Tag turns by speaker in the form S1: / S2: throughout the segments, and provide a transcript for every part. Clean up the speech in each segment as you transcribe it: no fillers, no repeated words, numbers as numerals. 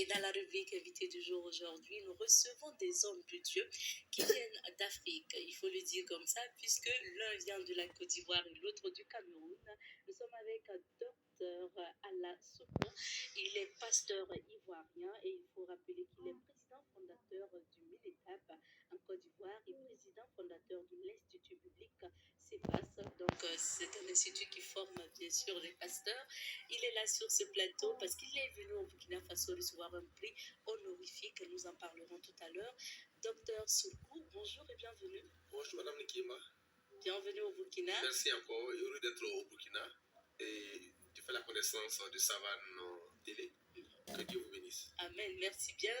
S1: Et dans la rubrique invité du jour aujourd'hui, nous recevons des hommes de Dieu qui viennent d'Afrique. Il faut le dire comme ça, puisque l'un vient de la Côte d'Ivoire et l'autre du Cameroun. Nous sommes avec Docteur Alla Soukou. Il est pasteur ivoirien et il faut rappeler qu'il est président fondateur du Milétab en Côte d'Ivoire et président fondateur de l'Institut biblique CEPAS. Donc, c'est un institut qui forme bien sûr les pasteurs. Il est là sur ce plateau parce qu'il est venu au Burkina Faso recevoir un prix honorifique. Nous en parlerons tout à l'heure. Docteur Soukou, bonjour et bienvenue.
S2: Bonjour Madame Nikima.
S1: Bienvenue au Burkina.
S2: Merci encore, heureux d'être au Burkina. Et je fais la connaissance de Savane Télé. Que Dieu vous bénisse.
S1: Amen, merci bien.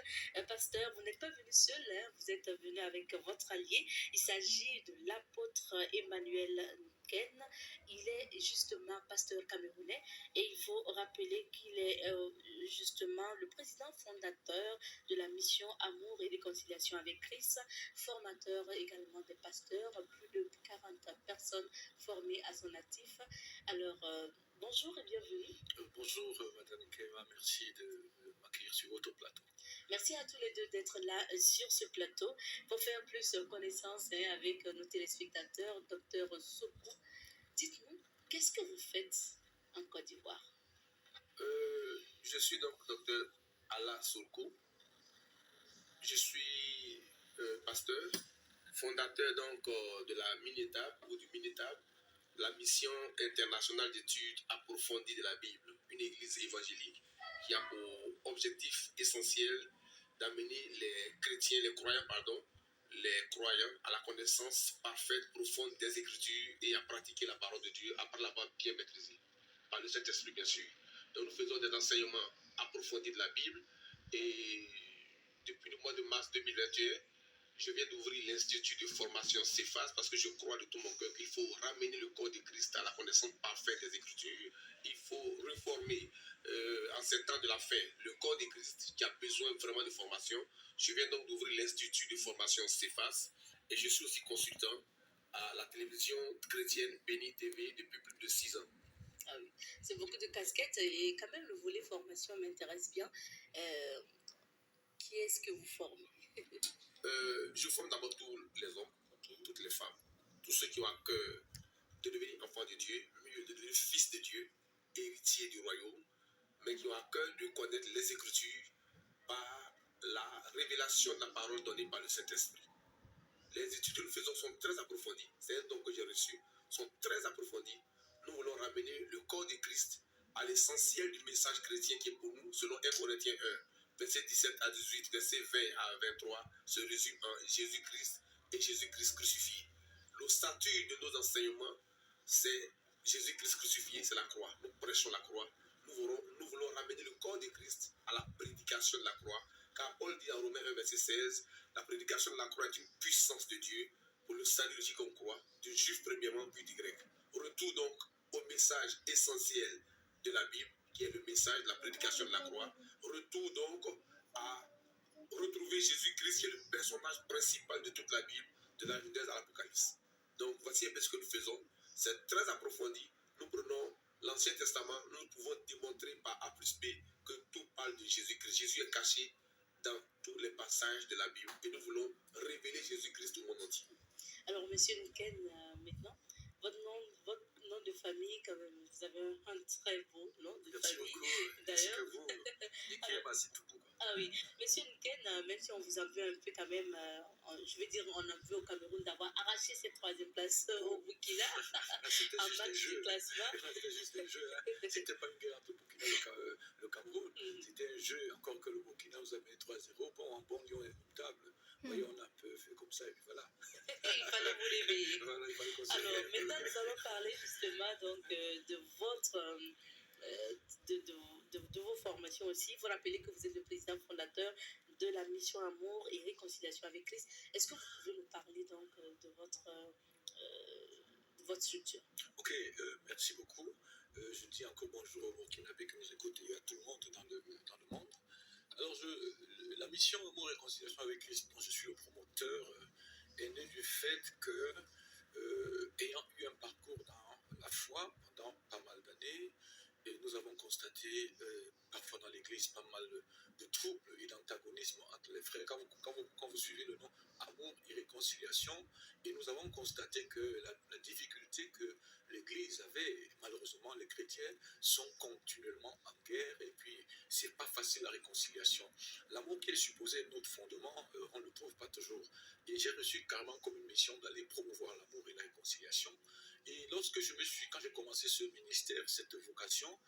S1: Pasteur, vous n'êtes pas venu seul, hein? Vous êtes venu avec votre allié. Il s'agit de l'apôtre Emmanuel Ken. Il est justement pasteur camerounais et il faut rappeler qu'il est justement le président fondateur de la mission Amour et Réconciliation avec Christ, formateur également des pasteurs, plus de 40 personnes formées à son actif. Alors, bonjour et bienvenue.
S2: Bonjour Madame Nikema, merci de m'accueillir sur votre plateau.
S1: Merci à tous les deux d'être là sur ce plateau pour faire plus connaissance avec nos téléspectateurs. Docteur Soukou, dites-nous, qu'est-ce que vous faites en Côte d'Ivoire?
S2: Je suis donc docteur Alla Soukou. Je suis pasteur, fondateur donc de la Minétab ou du Minétab, la mission internationale d'études approfondies de la Bible, une église évangélique qui a pour objectif essentiel d'amener les croyants à la connaissance parfaite, profonde des Écritures et à pratiquer la parole de Dieu après l'avoir bien maîtrisée, par le Saint-Esprit bien sûr. Donc nous faisons des enseignements approfondis de la Bible et depuis le mois de mars 2021, je viens d'ouvrir l'Institut de formation CEPAS parce que je crois de tout mon cœur qu'il faut ramener le corps de Christ à la connaissance parfaite des Écritures. Il faut réformer en ces temps de la fin le corps de Christ qui a besoin vraiment de formation. Je viens donc d'ouvrir l'Institut de formation CEPAS et je suis aussi consultant à la télévision chrétienne Béni TV depuis plus de 6 ans.
S1: Ah oui, c'est beaucoup de casquettes et quand même le volet formation m'intéresse bien. Qui est-ce que vous formez?
S2: Je forme d'abord tous les hommes, toutes les femmes, tous ceux qui ont à cœur de devenir enfants de Dieu, mieux de devenir fils de Dieu, héritiers du royaume, mais qui ont à cœur de connaître les Écritures par la révélation de la parole donnée par le Saint-Esprit. Les études que nous faisons sont très approfondies, c'est un don que j'ai reçu, sont très approfondies. Nous voulons ramener le corps de Christ à l'essentiel du message chrétien qui est pour nous, selon 1 Corinthiens 1. Verset 17 à 18, verset 20 à 23, se résume en Jésus-Christ et Jésus-Christ crucifié. L'ossature de nos enseignements, c'est Jésus-Christ crucifié, c'est la croix. Nous prêchons la croix. Nous voulons ramener le corps de Christ à la prédication de la croix. Car Paul dit en Romains 1, verset 16, la prédication de la croix est une puissance de Dieu pour le salut de quiconque croit, du juif premièrement, puis du grec. Retour donc au message essentiel de la Bible, qui est le message de la prédication de la croix. Retour donc à retrouver Jésus-Christ, qui est le personnage principal de toute la Bible, de la Genèse à l'Apocalypse. Donc voici un peu ce que nous faisons. C'est très approfondi. Nous prenons l'Ancien Testament, nous pouvons démontrer par A plus B que tout parle de Jésus-Christ. Jésus est caché dans tous les passages de la Bible et nous voulons révéler Jésus-Christ au monde entier.
S1: Alors, Monsieur Niken, maintenant, votre nom de famille, quand même, vous avez un très beau nom de
S2: Merci
S1: famille.
S2: beaucoup.
S1: D'ailleurs,
S2: C'est tout beau.
S1: ah oui, Monsieur Niken, même si on vous a vu un peu quand même, je veux dire, on a vu au Cameroun d'avoir arraché cette troisième place au Burkina en match du classement.
S2: C'était juste un jeu. C'était pas une guerre entre le Burkina et le Cameroun. C'était un jeu, encore que le Burkina nous a mis 3-0. Bon, en bon lion inéluctable. Voyons, on a un peu fait comme ça et puis voilà.
S1: Il fallait vous réveiller.
S2: Voilà, il fallait qu'on se
S1: Alors,
S2: réveille.
S1: maintenant, nous allons parler justement donc, de votre... de vos formations aussi. Vous rappelez que vous êtes le président fondateur de la mission Amour et Réconciliation avec Christ. Est-ce que vous pouvez nous parler donc de votre structure?
S2: Ok, merci beaucoup. Je dis encore bonjour aux Burkinabés qui nous écoutent et à tout le monde dans le monde. Alors, la mission Amour et Réconciliation avec Christ, dont je suis le promoteur, est née du fait que, ayant eu un parcours dans la foi pendant pas mal d'années, et nous avons constaté, parfois parfois dans l'église pas mal de troubles et d'antagonisme entre les frères. Quand vous suivez le nom Amour et Réconciliation, et nous avons constaté que la difficulté que l'église avait, malheureusement les chrétiens sont continuellement en guerre, et puis c'est pas facile la réconciliation. L'amour qui est supposé être notre fondement, on ne le trouve pas toujours. Et j'ai reçu carrément comme une mission d'aller promouvoir l'amour et la réconciliation. Et quand j'ai commencé ce ministère, cette vocation,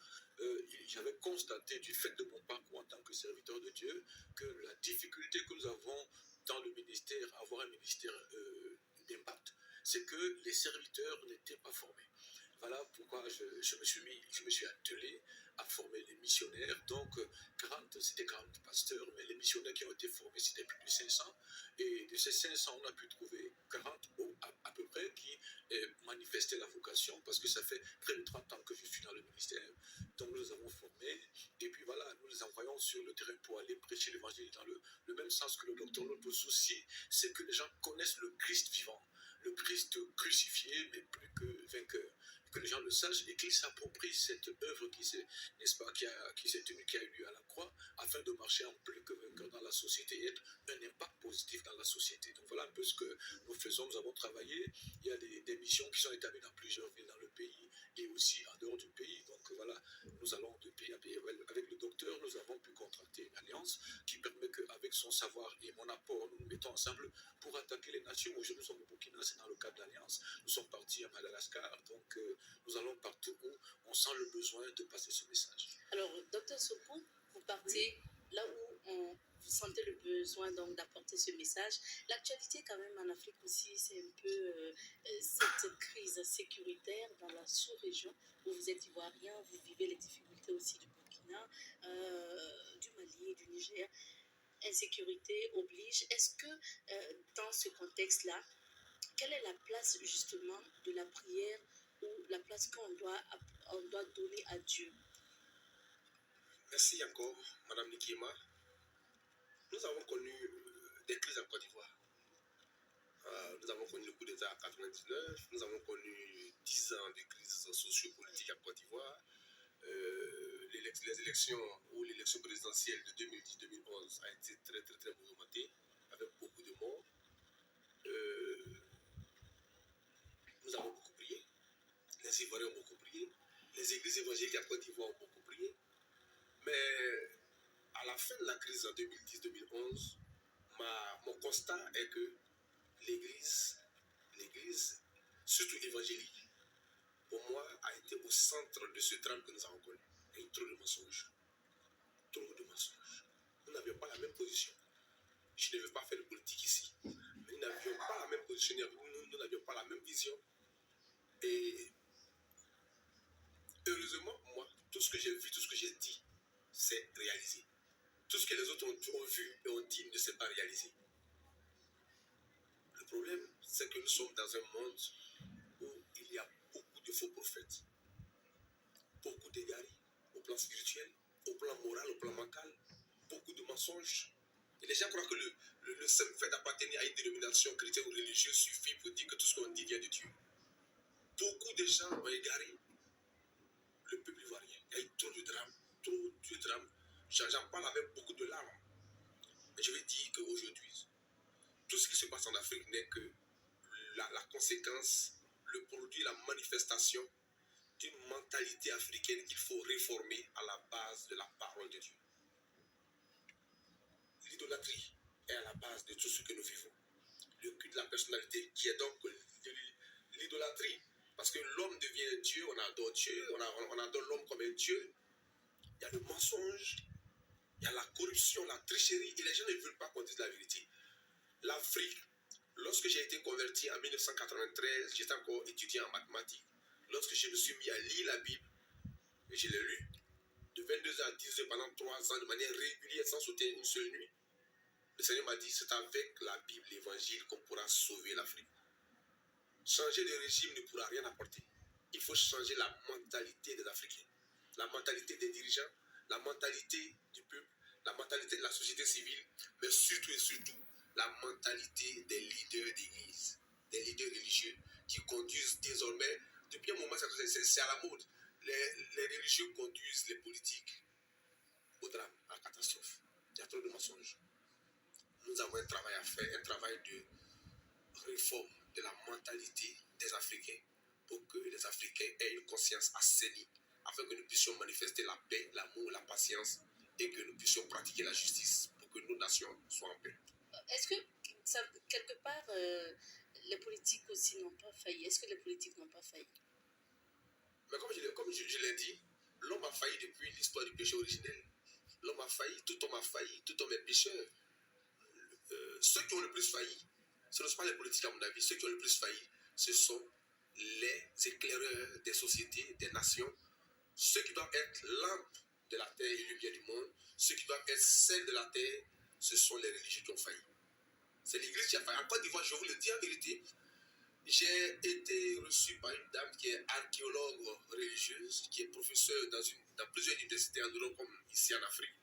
S2: j'avais constaté du fait de mon parcours en tant que serviteur de Dieu que la difficulté que nous avons dans le ministère, avoir un ministère d'impact, c'est que les serviteurs n'étaient pas formés. Voilà pourquoi je me suis attelé à former les missionnaires. Donc, c'était 40 pasteurs, mais les missionnaires qui ont été formés, c'était plus de 500. Et de ces 500, on a pu trouver 40 à peu près qui manifestaient la vocation, parce que ça fait près de 30 ans que je suis dans le ministère. Donc, nous les avons formés. Et puis voilà, nous les envoyons sur le terrain pour aller prêcher l'évangile dans le même sens que le docteur. Notre souci, c'est que les gens connaissent le Christ vivant, le Christ crucifié, mais plus que vainqueur. Que les gens le sachent et qu'ils s'approprient cette œuvre qui s'est tenue, qui a eu lieu à la croix, afin de marcher en plus que vainqueur dans la société et être un impact positif dans la société. Donc voilà un peu ce que nous faisons. Nous avons travaillé. Il y a des missions qui sont établies dans plusieurs villes dans le pays et aussi en dehors du pays. Donc voilà, nous allons de pays à pays. Avec le docteur, nous avons pu contracter une alliance qui permet qu'avec son savoir et mon apport, nous nous mettons ensemble pour attaquer les nations. Aujourd'hui, nous sommes au Burkina, c'est dans le cadre de l'alliance. Nous sommes partis à Madagascar. Donc nous allons partout où on sent le besoin de passer ce message.
S1: Alors, docteur Soko, vous partez là où vous sentez le besoin donc d'apporter ce message. L'actualité quand même en Afrique aussi, c'est un peu cette crise sécuritaire dans la sous-région où vous êtes ivoirien, vous vivez les difficultés aussi du Burkina, du Mali et du Niger. Insécurité oblige. Est-ce que dans ce contexte-là, quelle est la place justement de la prière ou la place qu'on doit donner à Dieu?
S2: Merci encore, Madame Nikima. Nous avons connu des crises en Côte d'Ivoire. Nous avons connu le coup d'État en 99, nous avons connu 10 ans de crise socio-politique en Côte d'Ivoire. Les élections ou l'élection présidentielle de 2010-2011 a été très très très mouvementée, avec beaucoup de morts. Nous avons beaucoup prié. Les Ivoiriens ont beaucoup prié. Les églises évangéliques en Côte d'Ivoire ont beaucoup prié. Mais à la fin de la crise en 2010-2011, mon constat est que l'église, surtout évangélique, pour moi, a été au centre de ce drame que nous avons connu. Il y a eu trop de mensonges. Trop de mensonges. Nous n'avions pas la même position. Je ne veux pas faire de politique ici. Mais nous n'avions pas la même position, nous n'avions pas la même vision. Et heureusement, moi, tout ce que j'ai vu, tout ce que j'ai dit, c'est réalisé. Tout ce que les autres ont vu et ont dit ne s'est pas réalisé. Le problème, c'est que nous sommes dans un monde où il y a beaucoup de faux prophètes, beaucoup d'égarés au plan spirituel, au plan moral, au plan mental, beaucoup de mensonges. Et les gens croient que le seul fait d'appartenir à une dénomination chrétienne ou religieuse suffit pour dire que tout ce qu'on dit vient de Dieu. Beaucoup de gens ont égaré le peuple ivoirien. Il y a eu trop de drames. J'en parle avec beaucoup de larmes. Mais je vais dire qu'aujourd'hui, tout ce qui se passe en Afrique n'est que la conséquence, le produit, la manifestation d'une mentalité africaine qu'il faut réformer à la base de la parole de Dieu. L'idolâtrie est à la base de tout ce que nous vivons. Le culte de la personnalité qui est donc l'idolâtrie. Parce que l'homme devient Dieu, on adore Dieu, on adore l'homme comme un Dieu. Il y a le mensonge, il y a la corruption, la tricherie, et les gens ne veulent pas qu'on dise la vérité. L'Afrique, lorsque j'ai été converti en 1993, j'étais encore étudiant en mathématiques. Lorsque je me suis mis à lire la Bible, et je l'ai lu de 22h à 10h pendant 3 ans de manière régulière, sans sauter une seule nuit, le Seigneur m'a dit, c'est avec la Bible, l'évangile, qu'on pourra sauver l'Afrique. Changer de régime ne pourra rien apporter. Il faut changer la mentalité des Africains, la mentalité des dirigeants, la mentalité du peuple, la mentalité de la société civile, mais surtout et surtout, la mentalité des leaders d'église, des leaders religieux qui conduisent désormais, depuis un moment, c'est à la mode. Les religieux conduisent les politiques. au drame, à la catastrophe. Il y a trop de mensonges. Nous avons un travail à faire, un travail de réforme de la mentalité des Africains pour que les Africains aient une conscience assainie afin que nous puissions manifester la paix, l'amour, la patience et que nous puissions pratiquer la justice pour que nos nations soient en paix.
S1: Est-ce que, ça, quelque part, les politiques aussi n'ont pas failli? Est-ce que les politiques n'ont pas failli?
S2: Mais comme je l'ai dit, l'homme a failli depuis l'histoire du péché originel. L'homme a failli, tout homme a failli, tout homme est pécheur. Ceux qui ont le plus failli, ce ne sont pas les politiques à mon avis, ceux qui ont le plus failli, ce sont les éclaireurs des sociétés, des nations, ceux qui doivent être lampes de la terre et lumière du monde, ceux qui doivent être sel de la terre, ce sont les religieux qui ont failli. C'est l'église qui a failli. En Côte d'Ivoire, je vous le dis en vérité, j'ai été reçu par une dame qui est archéologue religieuse, qui est professeure dans plusieurs universités en Europe comme ici en Afrique.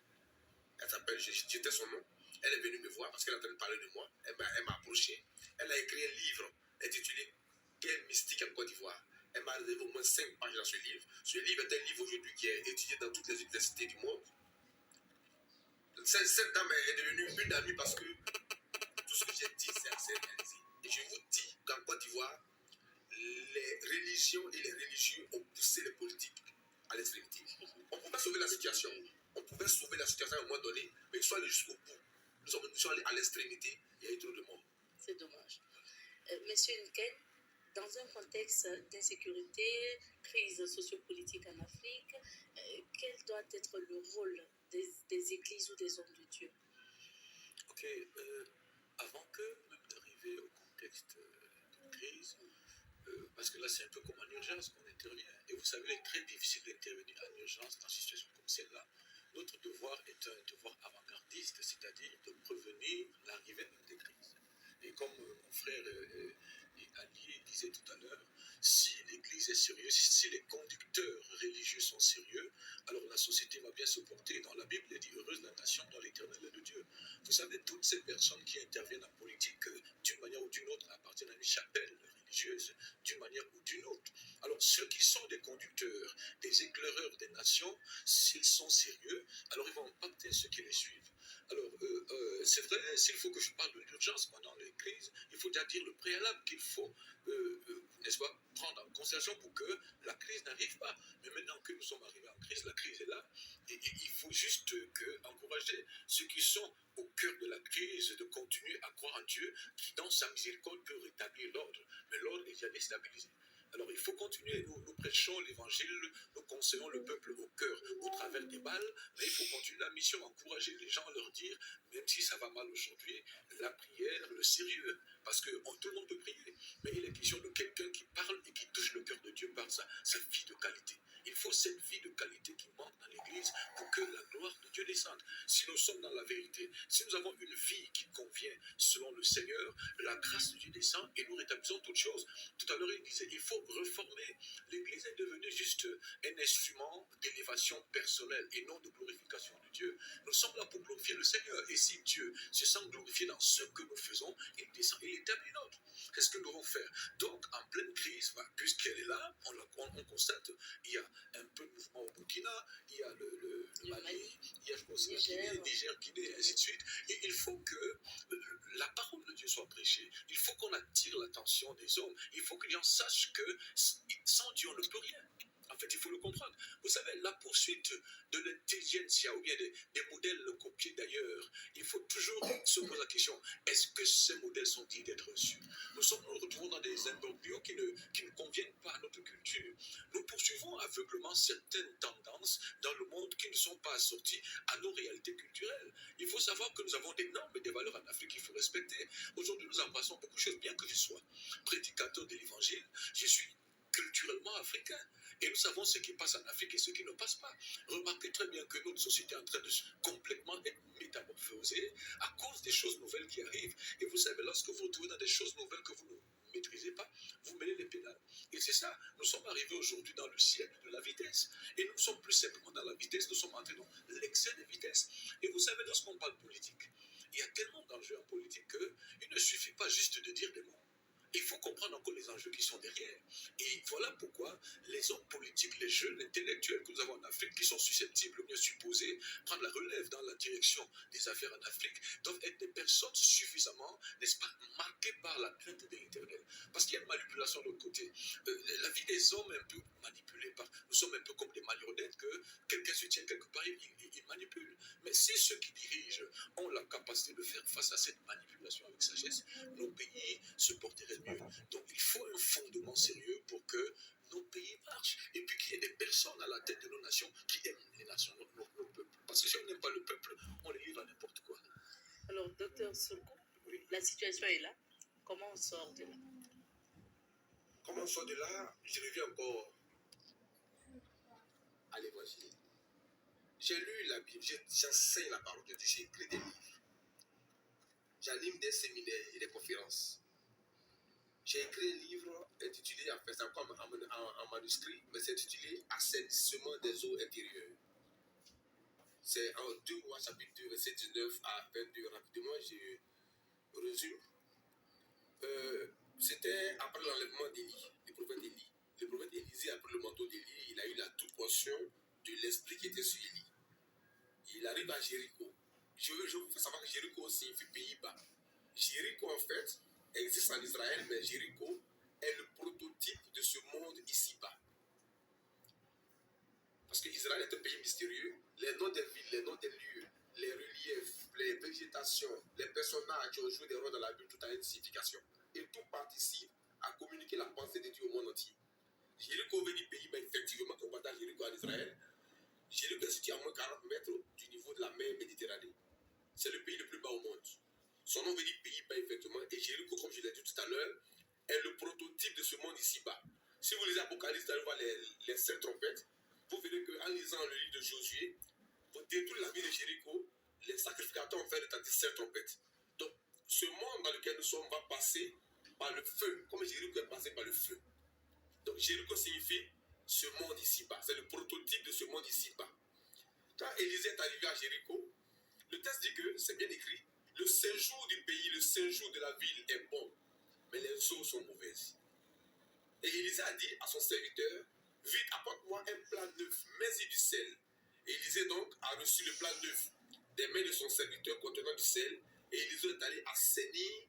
S2: Elle s'appelle, j'étais son nom. Elle est venue me voir parce qu'elle est en train de parler de moi. Elle m'a approché. Elle a écrit un livre intitulé Quel mystique en Côte d'Ivoire. Elle m'a réservé au moins 5 pages dans ce livre. Ce livre est un livre aujourd'hui qui est étudié dans toutes les universités du monde. Cette dame est devenue une amie parce que tout ce que j'ai dit, c'est réalisé. Et je vous dis qu'en Côte d'Ivoire, les religions et les religieux ont poussé les politiques à l'extrémité. On pouvait sauver la situation. On pouvait sauver la situation à un moment donné, mais ils sont allés jusqu'au bout. Nous sommes allés à l'extrémité, il y a eu trop de morts.
S1: C'est dommage. Monsieur Nken, dans un contexte d'insécurité, crise sociopolitique en Afrique, quel doit être le rôle des églises ou des hommes de Dieu?
S3: Ok, avant que même d'arriver au contexte de crise, parce que là c'est un peu comme en urgence qu'on intervient, et vous savez, il est très difficile d'intervenir en urgence dans une situation comme celle-là. Notre devoir est un devoir avant-gardiste, c'est-à-dire de prévenir l'arrivée des crises. Et comme mon frère Ali disait tout à l'heure, si l'Église est sérieuse, si les conducteurs religieux sont sérieux, alors la société va bien se porter. Dans la Bible, il dit heureuse la nation dans l'éternel est de Dieu. Vous savez, toutes ces personnes qui interviennent en politique, d'une manière ou d'une autre, appartiennent à une chapelle religieuse, d'une manière ou d'une autre. Alors ceux qui sont des conducteurs, des éclaireurs des nations, s'ils sont sérieux, alors ils vont impacter ceux qui les suivent. Alors, c'est vrai, s'il faut que je parle de l'urgence pendant les crises, il faut déjà dire le préalable qu'il faut, n'est-ce pas, prendre en considération pour que la crise n'arrive pas. Mais maintenant que nous sommes arrivés en crise, la crise est là, et il faut juste encourager ceux qui sont au cœur de la crise de continuer à croire en Dieu, qui dans sa miséricorde peut rétablir l'ordre, mais l'ordre est déjà déstabilisé. Alors il faut continuer, nous prêchons l'évangile, nous conseillons le peuple au cœur au travers des balles, mais il faut continuer la mission, encourager les gens, leur dire, même si ça va mal aujourd'hui, la prière, le sérieux, parce que tout le monde peut prier, mais il est question de quelqu'un qui parle et qui touche le cœur de Dieu par sa vie de qualité. Il faut cette vie de qualité qui manque dans l'Église pour que la gloire de Dieu descende. Si nous sommes dans la vérité, si nous avons une vie qui convient selon le Seigneur, la grâce de Dieu descend et nous rétablissons toutes choses. Tout à l'heure, il disait, il faut reformer. L'Église est devenue juste un instrument d'élévation personnelle et non de glorification de Dieu. Nous sommes là pour glorifier le Seigneur. Et si Dieu se sent glorifié dans ce que nous faisons, il descend, il établit notre. Qu'est-ce que nous devons faire? Donc, en pleine crise, puisqu'elle est là, on constate, il y a un peu de mouvement au Burkina, il y a le Mali, il y a, je pense, Niger, Guinée, ainsi de suite. Et il faut que la parole de Dieu soit prêchée. Il faut qu'on attire l'attention des hommes. Il faut que les gens sachent que sans Dieu, on ne peut rien. En fait, il faut le comprendre. Vous savez, la poursuite de l'intelligentsia ou bien des modèles copiés d'ailleurs, il faut toujours se poser la question, est-ce que ces modèles sont dignes d'être reçus? Nous nous retrouvons dans des imbroglios qui ne conviennent pas à notre culture. Nous poursuivons aveuglement certaines tendances dans le monde qui ne sont pas assorties à nos réalités culturelles. Il faut savoir que nous avons des normes et des valeurs en Afrique qu'il faut respecter. Aujourd'hui, nous embrassons beaucoup de choses, bien que je sois prédicateur de l'évangile, je suis culturellement africain. Et nous savons ce qui passe en Afrique et ce qui ne passe pas. Remarquez très bien que notre société est en train de complètement être métamorphosée à cause des choses nouvelles qui arrivent. Et vous savez, lorsque vous retrouvez dans des choses nouvelles que vous ne maîtrisez pas, vous mêlez les pédales. Et c'est ça, nous sommes arrivés aujourd'hui dans le siècle de la vitesse. Et nous ne sommes plus simplement dans la vitesse, nous sommes entrés dans l'excès de vitesse. Et vous savez, lorsqu'on parle politique, il y a tellement d'enjeux en politique qu'il ne suffit pas juste de dire des mots. Il faut comprendre encore les enjeux qui sont derrière. Et voilà pourquoi les hommes politiques, les jeunes intellectuels que nous avons en Afrique, qui sont susceptibles, ou bien supposés, prendre la relève dans la direction des affaires en Afrique, doivent être des personnes suffisamment, n'est-ce pas, marquées par la crainte de l'Éternel. Parce qu'il y a une manipulation de l'autre côté. La vie des hommes est un peu manipulée par... Nous sommes un peu comme des marionnettes que quelqu'un se tient quelque part, il manipule. Mais si ceux qui dirigent ont la capacité de faire face à cette manipulation avec sagesse, nos pays se porteraient mieux. Donc il faut un fondement sérieux pour que nos pays marchent. Et puis qu'il y ait des personnes à la tête de nos nations qui aiment les nations, nos peuples. Parce que si on n'aime pas le peuple, on les livre à n'importe quoi.
S1: Alors, docteur Soko,
S3: Oui.
S1: la situation est là. Comment on sort de là?
S2: Comment on sort de là? Je reviens encore à l'évangile. J'ai lu la Bible, j'enseigne la parole de Dieu, j'ai écrit des livres. J'anime des séminaires et des conférences. J'ai écrit un livre intitulé, en fait, c'est encore en manuscrit, mais c'est intitulé Assainissement des eaux intérieures. C'est en 2 Rois, chapitre 2, verset 19 à 22. Rapidement, je résume. C'était après l'enlèvement d'Élie, du prophète Élie. Le prophète Élisée, après le manteau d'Élie, il a eu la toute portion de l'esprit qui était sur Élie. Il arrive à Jéricho. Je vous fais savoir que Jéricho signifie pays-bas. Jéricho, en fait, existe en Israël, mais Jéricho est le prototype de ce monde ici-bas. Parce que Israël est un pays mystérieux. Les noms des villes, les noms des lieux, les reliefs, les végétations, les personnages qui ont joué des rôles dans la Bible, tout a une signification. Et tout participe à communiquer la pensée de Dieu au monde entier. Jéricho veut dire pays, mais effectivement, quand on partage Jéricho en Israël, Jéricho est situé à moins 40 mètres du niveau de la mer Méditerranée. C'est le pays le plus bas au monde. Son nom veut dire pays-bas, effectivement. Et Jéricho, comme je l'ai dit tout à l'heure, est le prototype de ce monde ici-bas. Si vous lisez Apocalypse, vous allez voir les 7 trompettes. Vous verrez qu'en lisant le livre de Josué, pour détruire la ville de Jéricho, les sacrificateurs ont fait retentir 7 trompettes. Donc, ce monde dans lequel nous sommes va passer par le feu, comme Jéricho est passé par le feu. Donc, Jéricho signifie ce monde ici-bas. C'est le prototype de ce monde ici-bas. Quand Élisée est arrivé à Jéricho, le texte dit que, c'est bien écrit, le séjour du pays, le séjour de la ville est bon, mais les eaux sont mauvaises. Et Élisée a dit à son serviteur, vite, apporte-moi un plat neuf, mets-y du sel. Et Élisée donc a reçu le plat neuf des mains de son serviteur contenant du sel, et Élisée est allé assainir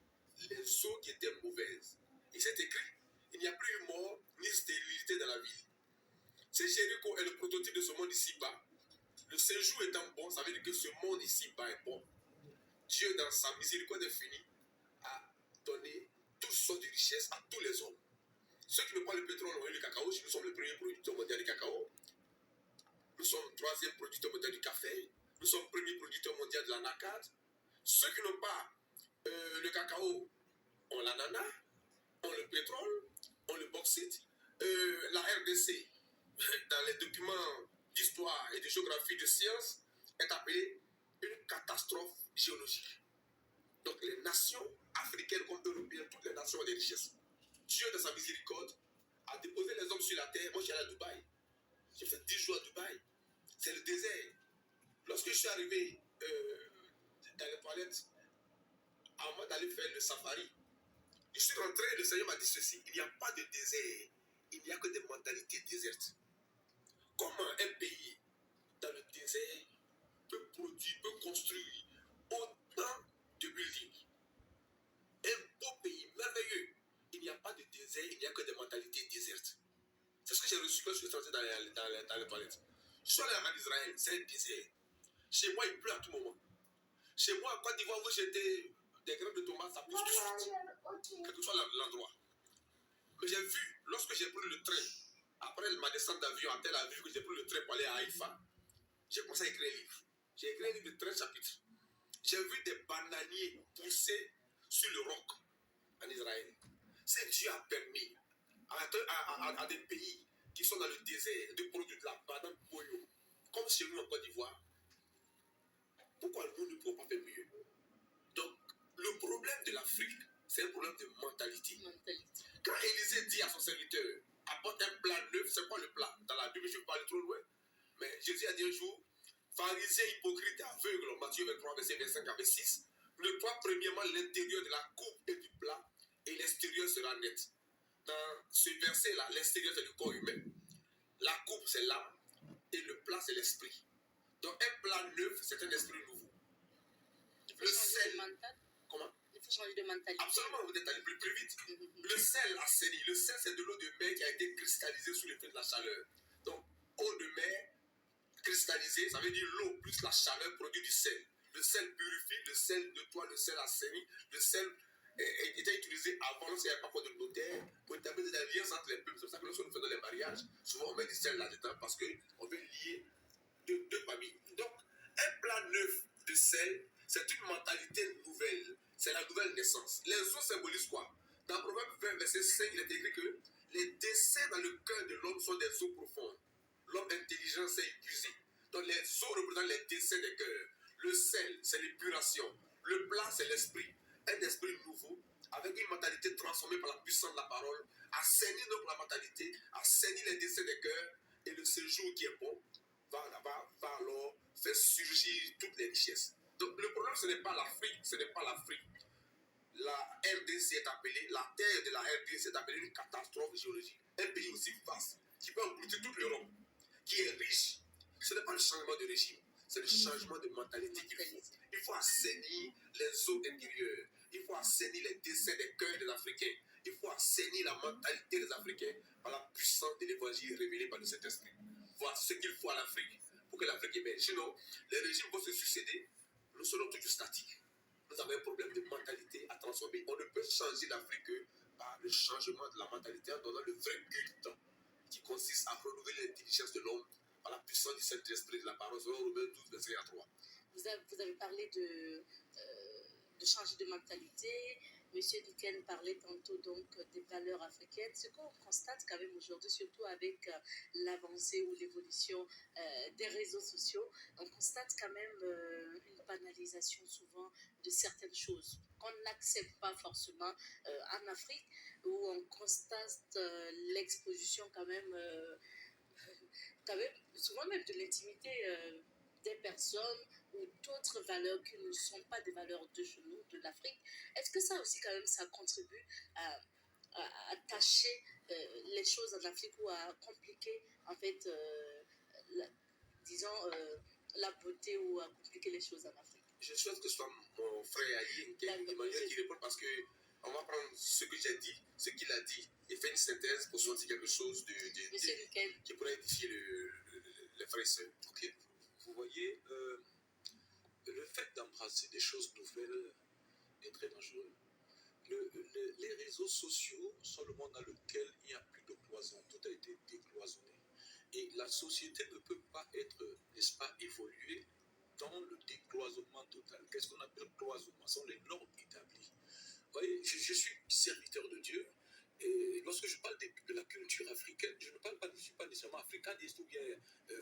S2: les eaux qui étaient mauvaises. Et c'est écrit, il n'y a plus eu mort ni stérilité dans la ville. Si Jéricho est le prototype de ce monde ici-bas, le séjour étant bon, ça veut dire que ce monde ici-bas est bon. Dieu, dans sa miséricorde infinie, a donné toutes sortes de richesses à tous les hommes. Ceux qui n'ont pas le pétrole ont eu le cacao. Nous sommes le premier producteur mondial du cacao. Nous sommes le troisième producteur mondial du café. Nous sommes le premier producteur mondial de l'anacarde. Ceux qui n'ont pas le cacao ont l'ananas, ont le pétrole, ont le bauxite. La RDC, dans les documents d'histoire et de géographie de sciences, est appelée une catastrophe géologique. Donc les nations africaines comme européennes, toutes les nations ont des richesses. Dieu, dans sa miséricorde, a déposé les hommes sur la terre. Moi, je suis allé à Dubaï. J'ai fait 10 jours à Dubaï. C'est le désert. Lorsque je suis arrivé dans les toilettes, avant d'aller faire le safari, je suis rentré, le Seigneur m'a dit ceci, il n'y a pas de désert, il n'y a que des mentalités désertes. Comment un pays dans le désert peut produire, peut construire autant de buildings? Un beau pays, merveilleux. Il n'y a pas de désert, il n'y a que des mentalités désertes. C'est ce que j'ai reçu quand je suis rentré dans les toilettes. Je suis allé en Israël, c'est un désert. Chez moi, il pleut à tout moment. Chez moi, en Côte d'Ivoire, vous jetez des graines de tomates, ça pousse tout de suite. Quel que soit l'endroit. Mais j'ai vu, lorsque j'ai pris le train, après ma descente d'avion à Tel Aviv, que j'ai pris le train pour aller à Haïfa, j'ai commencé à écrire un livre. J'ai écrit un livre de 13 chapitres. J'ai vu des bananiers pousser sur le roc en Israël. C'est Dieu a permis à des pays qui sont dans le désert de produire de la banane pollo, comme chez nous en Côte d'Ivoire. Pourquoi nous ne pouvons pas faire mieux? Donc, le problème de l'Afrique, c'est un problème de mentalité. Quand Élisée dit à son serviteur, apporte un plat neuf, c'est quoi le plat? Dans la Bible, je ne vais pas aller trop loin. Mais Jésus a dit un jour, pharisiens hypocrites et aveugles, Matthieu 23, verset 25 à 26, ne toi premièrement l'intérieur de la coupe et du plat, et l'extérieur sera net. Dans ce verset-là, l'extérieur c'est le corps humain, la coupe c'est l'âme et le plat c'est l'esprit. Donc un plat neuf, c'est un esprit nouveau.
S1: Il faut
S2: Le
S1: changer
S2: sel,
S1: de mental.
S2: comment?
S1: Il faut changer de mentalité.
S2: Absolument, vous êtes allé plus vite. Le sel assaini. Le sel, c'est de l'eau de mer qui a été cristallisée sous l'effet de la chaleur. Donc, eau de mer cristallisée, ça veut dire l'eau plus la chaleur produit du sel. Le sel purifie, le sel nettoie, le sel assaini. Le sel était utilisé avant, lorsqu'il n'y avait pas encore de notaire, pour établir des alliances entre les peuples. C'est pour ça que lorsque nous faisons les mariages, souvent on met du sel là-dedans parce qu'on veut lier deux familles. Donc, un plat neuf de sel, c'est une mentalité nouvelle. C'est la nouvelle naissance. Les eaux symbolisent quoi? Dans Proverbe 20, verset 5, il est écrit que les desseins dans le cœur de l'homme sont des eaux profondes. L'homme intelligent s'est épuisé. Donc, les eaux représentent les desseins des cœurs. Le sel, c'est l'épuration. Le plat, c'est l'esprit. Un esprit nouveau, avec une mentalité transformée par la puissance de la parole, assainit donc la mentalité, assainit les desseins des cœurs, et le séjour qui est bon va alors faire surgir toutes les richesses. Donc le problème, ce n'est pas l'Afrique, ce n'est pas l'Afrique. La RDC est appelée, la terre de la RDC est appelée une catastrophe géologique. Un pays aussi vaste, qui peut engloutir toute l'Europe, qui est riche. Ce n'est pas le changement de régime, c'est le changement de mentalité qu'il faut. Il faut assainir les eaux intérieures. Il faut assainir les desseins des cœurs des Africains. Il faut assainir la mentalité des Africains par la puissance de l'évangile révélé par le Saint-Esprit. Voilà ce qu'il faut à l'Afrique pour que l'Afrique émerge. Sinon, les régimes vont se succéder, nous serons toujours statiques. Nous avons un problème de mentalité à transformer. On ne peut changer l'Afrique que par le changement de la mentalité en donnant le vrai culte qui consiste à renouveler l'intelligence de l'homme par la puissance du Saint-Esprit de la parole. Romains 12, verset 3.
S1: Vous avez parlé de changer de mentalité. Monsieur Duquesne parlait tantôt donc des valeurs africaines. Ce qu'on constate quand même aujourd'hui, surtout avec l'avancée ou l'évolution des réseaux sociaux, on constate quand même une banalisation souvent de certaines choses qu'on n'accepte pas forcément en Afrique, où on constate l'exposition quand même souvent même de l'intimité des personnes ou d'autres valeurs qui ne sont pas des valeurs de chez nous, de l'Afrique. Est-ce que ça aussi, quand même, ça contribue à tâcher les choses en Afrique ou à compliquer, en fait, disons, la beauté ou à compliquer les choses en Afrique?
S2: Je souhaite que ce soit mon frère Ali, Emmanuel, qui répond parce que on va prendre ce que j'ai dit, ce qu'il a dit, et faire une synthèse pour sortir quelque chose qui pourrait édifier les frères et sœurs.
S3: Ok. Vous voyez, le fait d'embrasser des choses nouvelles est très dangereux. Les réseaux sociaux sont le monde dans lequel il n'y a plus de cloison. Tout a été décloisonné. Et la société ne peut pas être, n'est-ce pas, évoluée dans le décloisonnement total. Qu'est-ce qu'on appelle cloisonnement? Ce sont les normes établies. Vous voyez, je suis serviteur de Dieu. Et lorsque je parle de la culture africaine, je ne suis pas nécessairement africaniste ou bien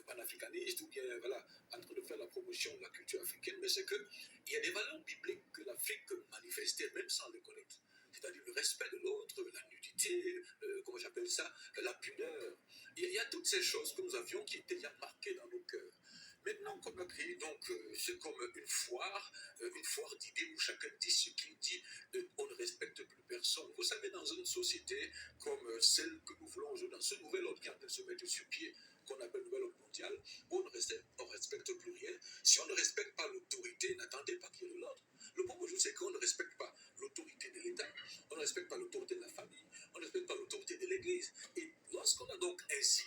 S3: panafricaniste ou bien voilà, en train de faire la promotion de la culture africaine, mais c'est qu'il y a des valeurs bibliques que l'Afrique manifestait même sans les connaître. C'est-à-dire le respect de l'autre, la nudité, comment j'appelle ça, la pudeur. Il y a toutes ces choses que nous avions qui étaient déjà marquées dans nos cœurs. Maintenant, comme a créé, donc, c'est comme une foire d'idées où chacun dit ce qu'il dit, on ne respecte plus personne. Vous savez, dans une société comme celle que nous voulons aujourd'hui, dans ce nouvel ordre qui est en train de se mettre sur pied, qu'on appelle nouvel ordre mondial, où on ne respecte plus rien. Si on ne respecte pas l'autorité, n'attendez pas qu'il y ait de l'ordre. Le problème aujourd'hui, c'est qu'on ne respecte pas l'autorité de l'État, on ne respecte pas l'autorité de la famille, on ne respecte pas l'autorité de l'Église. Et lorsqu'on a donc ainsi,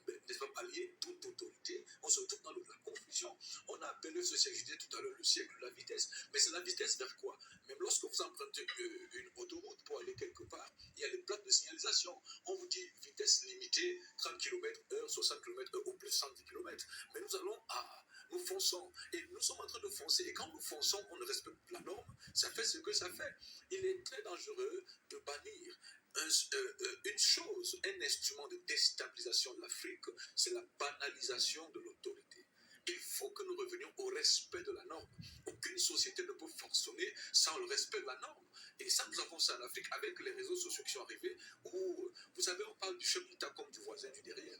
S3: n'est-ce pas, pallier toute autorité, on se trouve dans la confusion. On a appelé ce que je disais tout à l'heure le siècle de la vitesse. Mais c'est la vitesse vers quoi? Même lorsque vous empruntez une autoroute pour aller quelque part, il y a les plaques de signalisation. On vous dit vitesse limitée, 30 km/h, 60 km/h ou plus 110 km. Mais nous fonçons. Et nous sommes en train de foncer. Et quand nous fonçons, on ne respecte pas la norme. Ça fait ce que ça fait. Il est très dangereux de bannir une chose, un instrument de déstabilisation de l'Afrique, c'est la banalisation de l'autorité. Il faut que nous revenions au respect de la norme. Aucune société ne peut fonctionner sans le respect de la norme. Et ça, nous avons ça en Afrique avec les réseaux sociaux qui sont arrivés, où, vous savez, on parle du chef d'État comme du voisin du derrière.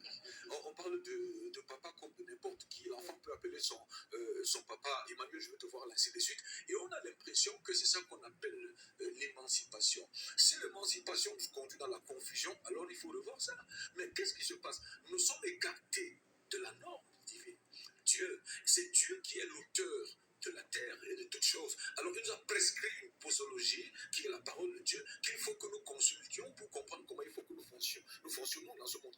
S3: On parle de papa comme de n'importe qui. L'enfant peut appeler son papa, Emmanuel, je veux te voir, ainsi de suite. Et on a l'impression que c'est ça qu'on appelle l'émancipation. si l'émancipation nous conduit dans la confusion, alors il faut revoir ça. Mais qu'est-ce qui se passe? Nous sommes écartés de la norme divine. Dieu, c'est Dieu qui est l'auteur de la terre et de toutes choses. Alors il nous a prescrit une posologie qui est la parole de Dieu, qu'il faut que nous consultions pour comprendre comment il faut que nous fonctionnons dans ce monde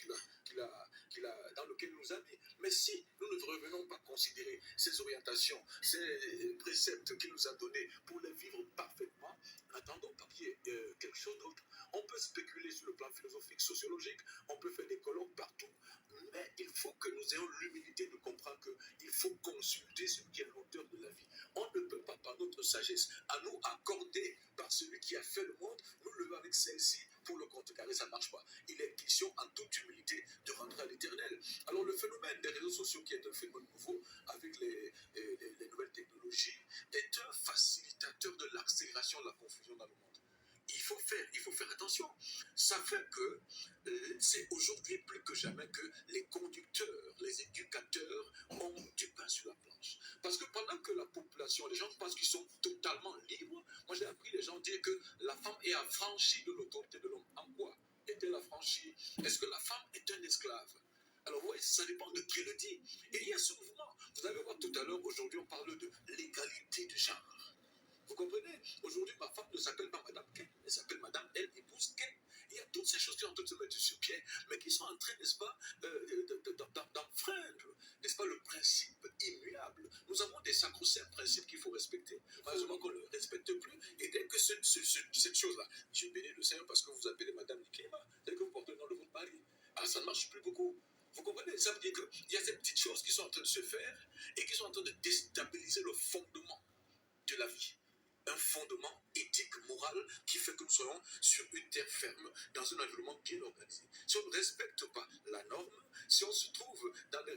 S3: dans lequel il nous a mis. Mais si nous ne revenons pas considérer ces orientations, ces préceptes qu'il nous a donnés pour les vivre parfaitement, n'attendons pas qu'il y ait quelque chose d'autre. On peut spéculer sur le plan philosophique, sociologique, on peut faire des colloques partout, mais il faut que nous ayons l'humilité de comprendre qu'il faut consulter ce qui est l'auteur de la vie. On ne peut pas, par notre sagesse, à nous accorder par celui qui a fait le monde, nous lever avec celle-ci pour le contrecarrer, ça ne marche pas. Il est question en toute humilité de rentrer à l'éternel. Alors le phénomène des réseaux sociaux, qui est un phénomène nouveau avec les nouvelles technologies, est un facilitateur de l'accélération de la confusion dans le monde. Il faut faire attention. Ça fait que c'est aujourd'hui plus que jamais que les conducteurs, les éducateurs ont du pain sur la planche. Parce que pendant que la population, les gens pensent qu'ils sont totalement libres, moi j'ai appris les gens dire que la femme est affranchie de l'autorité de l'homme. En quoi est-elle affranchie? Est-ce que la femme est un esclave? Alors oui, ça dépend de qui le dit. Et il y a ce mouvement. Vous allez voir tout à l'heure, aujourd'hui on parle de l'égalité de genre. Vous comprenez? Aujourd'hui, ma femme ne s'appelle pas Madame Ken, elle s'appelle Madame Elle épouse Ken. Il y a toutes ces choses qui sont en train de se mettre sur pied, mais qui sont en train, n'est-ce pas, d'enfreindre, n'est-ce pas, le principe immuable. Nous avons des sacro-saints principes qu'il faut respecter. Malheureusement qu'on ne le respecte plus. Et dès que cette chose-là, je bénis le Seigneur parce que vous appelez Madame Nikema, dès que vous portez le nom de votre mari, ça ne marche plus beaucoup. Vous comprenez? Ça veut dire qu'il y a ces petites choses qui sont en train de se faire et qui sont en train de déstabiliser le fondement de la vie. Un fondement éthique, moral, qui fait que nous soyons sur une terre ferme, dans un environnement bien organisé. Si on ne respecte pas la norme, si on se trouve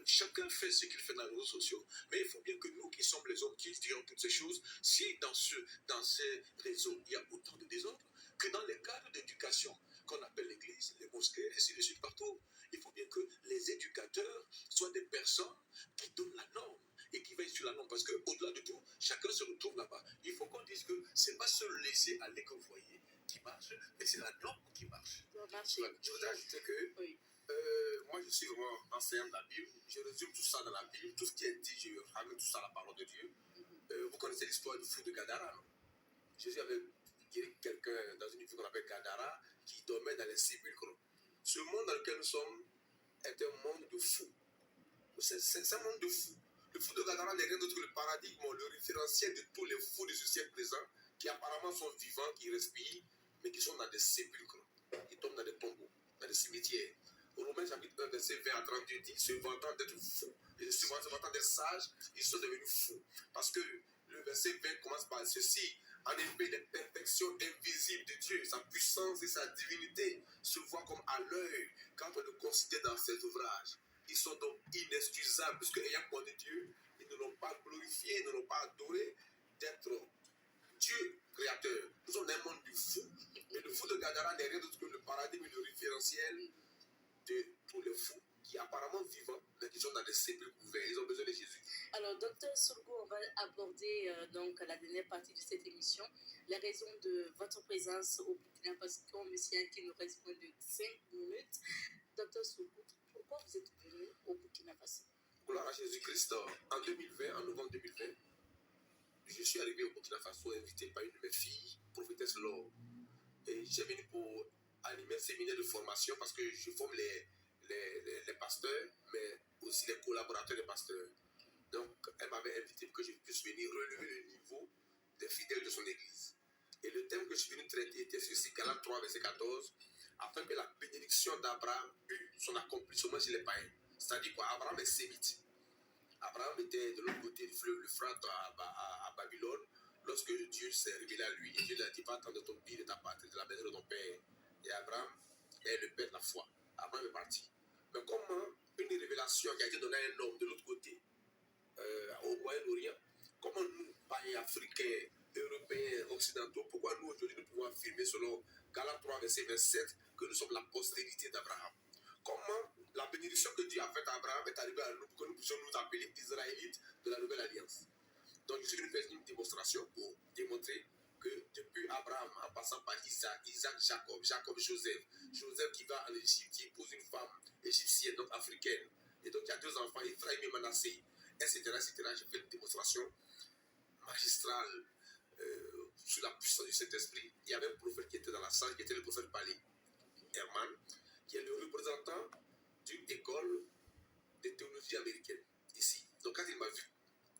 S3: chacun fait ce qu'il fait dans les réseaux sociaux, mais il faut bien que nous qui sommes les hommes qui diront toutes ces choses, si dans ces réseaux, il y a autant de désordre, que dans les cadres d'éducation qu'on appelle l'église, les mosquées, ainsi de suite partout, il faut bien que les éducateurs soient des personnes qui donnent la norme et qui veillent sur la norme, parce qu'au-delà de tout, chacun se retrouve là-bas. Il faut qu'on dise que ce n'est pas se laisser aller que vous voyez qui marche, mais c'est la norme qui marche.
S2: Je voudrais ajouter que moi je suis vraiment enseignant de la Bible, je résume tout ça dans la Bible, tout ce qui est dit, je ramène tout ça à la parole de Dieu. Vous connaissez l'histoire du fou de Gadara, non? Jésus avait guéri quelqu'un dans une ville qu'on appelle Gadara qui dormait dans les sépulcres. Ce monde dans lequel nous sommes est un monde de fous. C'est un monde de fous. Le fou de Gadara n'est rien d'autre que le paradigme, le référentiel de tous les fous de ce siècle présent qui apparemment sont vivants, qui respirent, mais qui sont dans des sépulcres, qui tombent dans des tombeaux, dans des cimetières. Au Romains chapitre 1, verset 20 à 32 dit, se vantant d'être fous, et se vantant d'être sages, ils sont devenus fous. Parce que le verset 20 commence par ceci. En effet, les perfections invisibles de Dieu, sa puissance et sa divinité se voient comme à l'œil quand on le considère dans ses ouvrages. Ils sont donc inexcusables, parce qu'ayant connu Dieu, ils ne l'ont pas glorifié, ils ne l'ont pas adoré d'être Dieu créateur. Nous sommes dans un monde du fou. Mais le fou de Gadara n'est rien d'autre que le paradigme et le référentiel de tous les fous qui apparemment vivants, mais qui sont dans des sépulcres ouverts. Ils ont besoin de Jésus.
S1: Alors, docteur Soulgo, on va aborder donc la dernière partie de cette émission, les raisons de votre présence au Burkina Faso, comme monsieur qui nous reste moins de 5 minutes. Docteur Soulgo, pourquoi vous êtes venu au Burkina Faso?
S2: Gloire à Jésus-Christ. En 2020, en novembre 2020, je suis arrivé au Burkina Faso invité par une de mes filles, prophétesse Laure. Et j'ai venu pour animer un séminaire de formation parce que je forme les pasteurs, mais aussi les collaborateurs des pasteurs. Donc, elle m'avait invité pour que je puisse venir relever le niveau des fidèles de son église. Et le thème que je suis venu traiter était ceci, Galates 3, verset 14, afin que la bénédiction d'Abraham eût son accomplissement chez les païens. C'est-à-dire qu'Abraham est sémite. Abraham était de l'autre côté du fleuve l'Euphrate à Babylone, lorsque Dieu s'est révélé à lui. Et Dieu lui a dit, va-t'en de ton pays, de ta patrie, de la maison de ton père. Et Abraham est le père de la foi. Abraham est parti. Mais comment une révélation qui a été donnée à un homme de l'autre côté, au Moyen-Orient, comment nous, païens africains, européens, occidentaux, pourquoi nous aujourd'hui nous pouvons affirmer selon Galates 3, verset 27, que nous sommes la postérité d'Abraham? Comment la bénédiction que Dieu a faite à Abraham est arrivée à nous pour que nous puissions nous appeler Israélites de la nouvelle alliance? Donc je suis venu faire une démonstration pour démontrer que depuis Abraham, en passant par Isaac, Jacob, Joseph, Joseph qui va en Égypte, qui épouse une femme égyptienne, donc africaine, et donc il y a 2 enfants, Ephraim et Manassé, etc., etc. J'ai fait une démonstration magistrale sur la puissance du Saint-Esprit. Il y avait un prophète qui était dans la salle, qui était le prophète Bali, Herman, qui est le représentant d'une école de théologie américaine, ici. Donc quand il m'a vu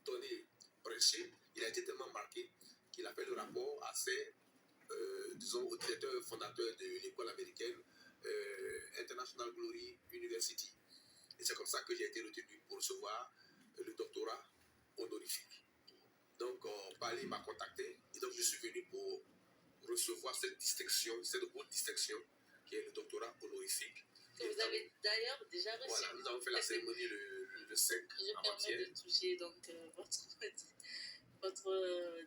S2: donner, prêcher, il a été tellement marqué qu'il a fait le rapport à ses, disons, au directeur fondateur de l'école américaine, International Glory University. Et c'est comme ça que j'ai été retenu pour recevoir le doctorat honorifique. Donc, Bali m'a contacté et donc je suis venu pour recevoir cette distinction, cette haute distinction qui est le doctorat honorifique.
S1: Que vous avez d'ailleurs déjà reçu.
S2: Voilà, nous avons fait la cérémonie le 5
S1: avant-hier. Je permets de toucher donc votre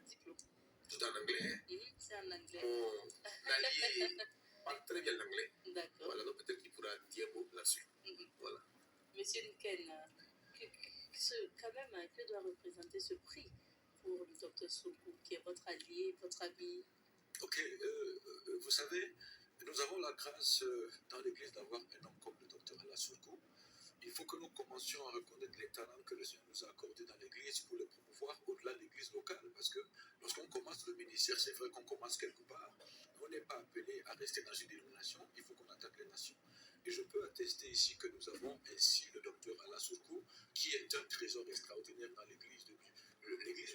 S1: diplôme.
S2: Tout en anglais.
S1: C'est en anglais.
S2: Mon allié parle très bien l'anglais.
S1: D'accord.
S2: Voilà, donc peut-être qu'il pourra dire un mot là-dessus. Voilà.
S1: Monsieur Nken, quand même, que doit représenter ce prix pour le docteur Soukou, qui est votre allié, votre ami?
S3: Ok, vous savez, nous avons la grâce dans l'Église d'avoir un homme comme le docteur Allah Soukou. Il faut que nous commencions à reconnaître les talents que le Seigneur nous a accordés dans l'Église pour les promouvoir au-delà de l'Église locale. Parce que lorsqu'on commence le ministère, c'est vrai qu'on commence quelque part. On n'est pas appelé à rester dans une dénomination, il faut qu'on attaque les nations. Et je peux attester ici que nous avons ainsi le docteur Allah Soukou, qui est un trésor extraordinaire dans l'Église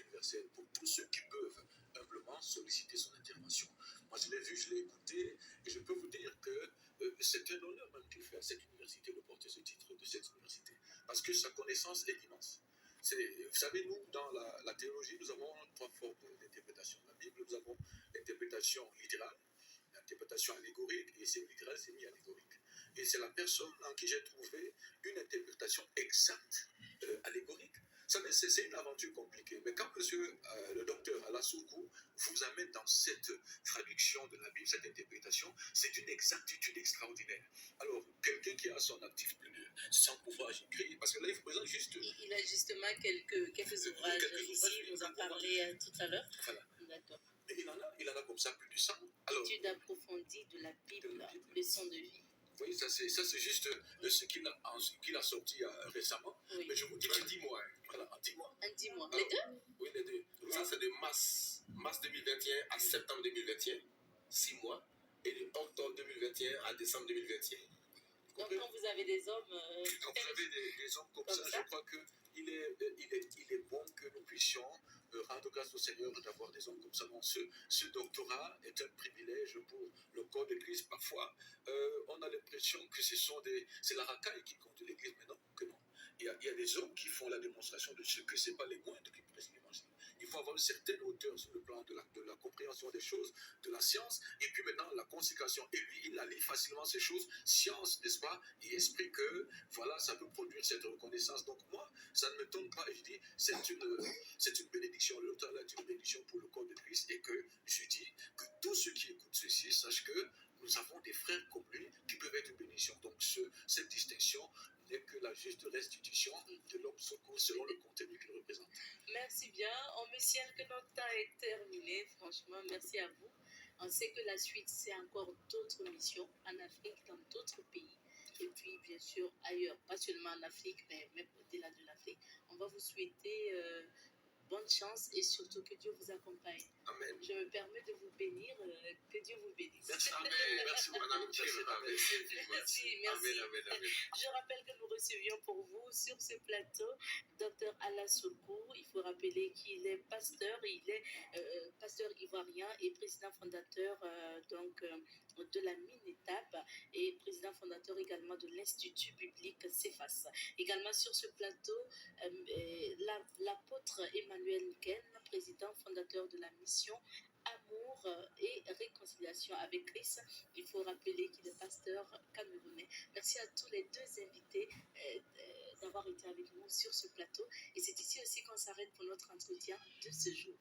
S3: universelle pour tous ceux qui peuvent humblement solliciter son intervention. Moi, je l'ai vu, je l'ai écouté, et je peux vous dire que c'est un honneur même qu'il fait à cette université de porter ce titre de cette université, parce que sa connaissance est immense. Vous savez, nous, dans la théologie, nous avons 3 formes d'interprétation de la Bible. Nous avons l'interprétation littérale, l'interprétation allégorique, et c'est littéral, c'est mi-allégorique. Et c'est la personne en qui j'ai trouvé une interprétation exacte allégorique. Vous savez, c'est une aventure compliquée. Mais quand le docteur Allah Soukou vous amène dans cette traduction de la Bible, cette interprétation, c'est une exactitude extraordinaire. Alors, quelqu'un qui a son actif plus de 100 ouvrages écrits, parce que là, il vous présente juste...
S1: Il a justement quelques ouvrages ici, vous en parlez tout à l'heure. Voilà. D'accord.
S3: Et il en a comme ça plus de 100. Alors,
S1: étude approfondie de la Bible, leçon de vie.
S3: Vous voyez, ça c'est juste ce qu'il a sorti récemment.
S1: Oui.
S3: Mais je vous dis
S2: en 10 mois.
S3: Voilà, en 10 mois.
S1: En 10 mois. Les deux?
S2: Oui, les deux. Ça, c'est de mars 2021 à septembre 2021, 6 mois. Et de octobre 2021 à décembre 2021.
S1: Donc, quand vous avez des hommes...
S3: Quand vous avez des hommes comme ça, je crois qu'il est bon que nous puissions rendre grâce au Seigneur d'avoir des hommes comme ça. Bon, ce doctorat est un privilège pour le corps de l'Église. Parfois, on a l'impression que c'est la racaille qui compte l'Église, mais non, que non. Il y a des hommes qui font la démonstration de ce que ce n'est pas les moindres qui prêchent l'évangile. Il faut avoir une certaine hauteur sur le plan de la compréhension des choses, de la science, et puis maintenant la consécration. Et lui, il allie facilement ces choses, science, n'est-ce pas, et esprit que, voilà, ça peut produire cette reconnaissance. Donc moi, ça ne me tombe pas, je dis, c'est une bénédiction. Le docteur là est une bénédiction pour le corps de Christ, et que je dis que tous ceux qui écoutent ceci sachent que nous avons des frères comme lui qui peuvent être une bénédiction. Donc cette distinction n'est que la juste restitution de l'homme secours selon le contenu qu'il représente.
S1: Merci bien. On me signale que notre temps est terminé. Franchement, merci à vous. On sait que la suite, c'est encore d'autres missions en Afrique, dans d'autres pays. Et puis, bien sûr, ailleurs. Pas seulement en Afrique, mais même au-delà de l'Afrique. On va vous souhaiter bonne chance et surtout que Dieu vous accompagne.
S2: Amen.
S1: Je me permets de vous bénir. Que Dieu vous bénisse.
S3: Merci.
S2: Amen. Merci, madame.
S1: Merci.
S2: Amen, amen, amen.
S1: Je rappelle que nous recevions pour vous sur ce plateau Dr Allah Soukou. Il faut rappeler qu'il est pasteur, il est pasteur ivoirien et président fondateur de la mine-étape et président fondateur également de l'Institut biblique CEFAS. Également sur ce plateau, l'apôtre Emmanuel Nken, président fondateur de la mission Amour et réconciliation avec Christ. Il faut rappeler qu'il est pasteur camerounais. Merci à tous les deux invités d'avoir été avec nous sur ce plateau. Et c'est ici aussi qu'on s'arrête pour notre entretien de ce jour.